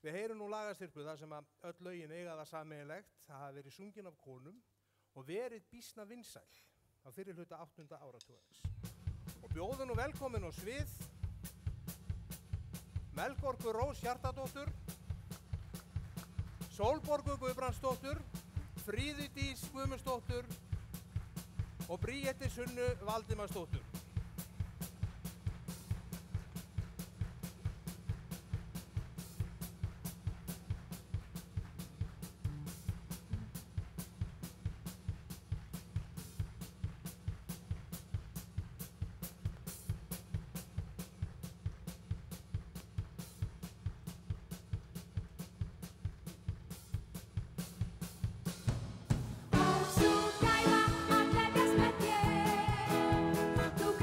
Við heyrum nú lagastyrku þar sem að öll lögin eiga það sameiginlegt, það hafa verið sungin af konum og verið býsna vinsæl á fyrri hluta 8. áratugarins. Og bjóðum nú velkomin á svið Melkorku Rós Hjartardóttur, Sólborgu Guðbrandsdóttur, Fríðu Dís Guðmundsdóttur og Bríeti Sunnu Valdimarsdóttur. Tú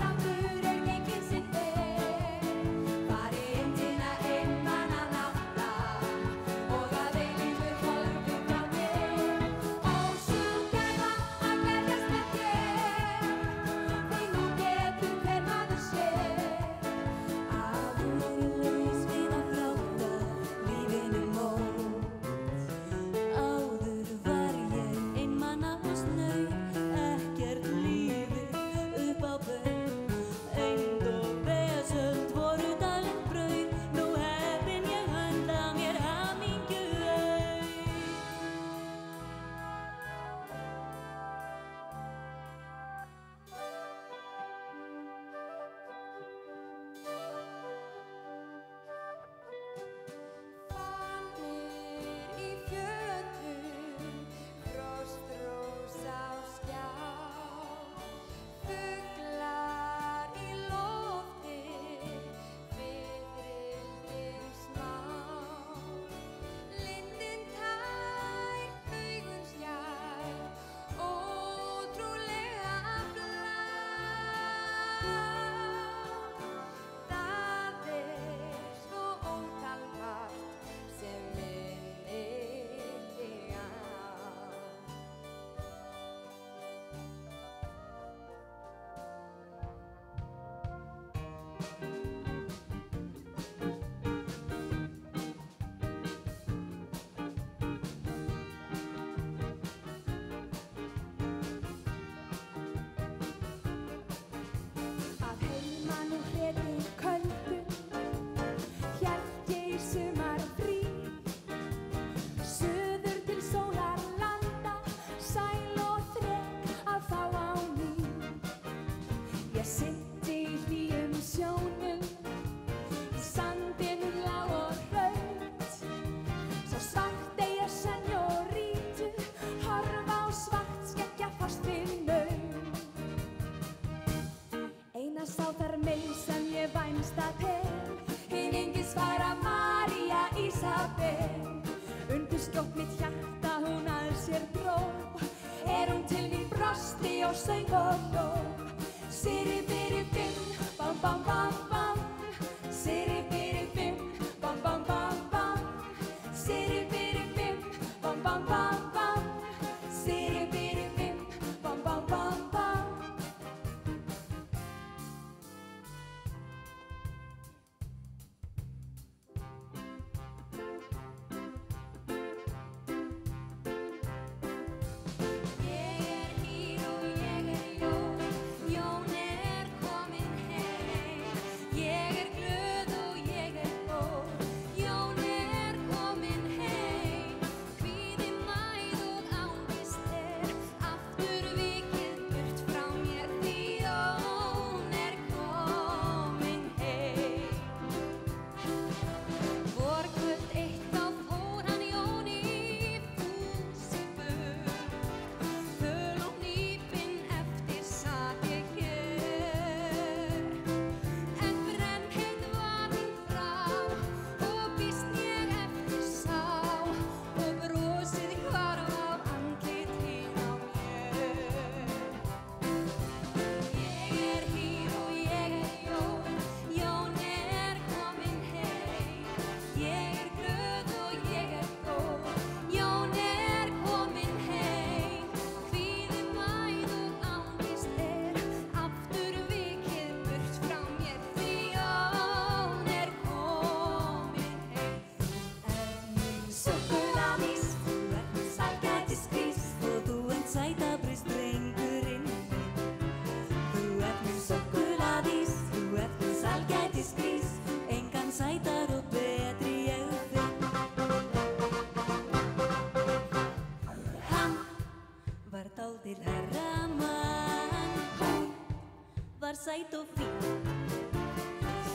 var sæt og fín.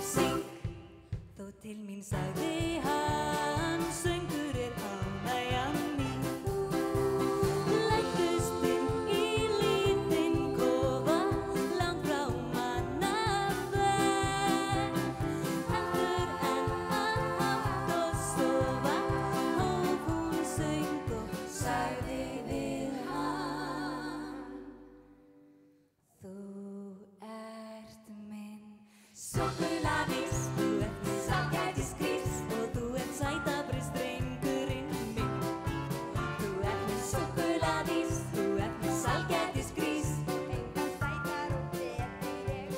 Syng, þó til mín sagði hann, söngur ánægjan mín. Læddust inn í lítinn kofa, langt frá mannaferð. Heldur en átt að sofa, hóf hún söng og sagði við hann. Þú ert minn súkkulaðís, þú ert minn sælgætisgrís og þú ert sætabrauðsdrengurinn minn. Þú ert minn súkkulaðís, þú ert minn sælgætisgrís. Engar sætar og betri ég.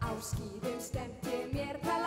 Á skíðum stemmdi mér það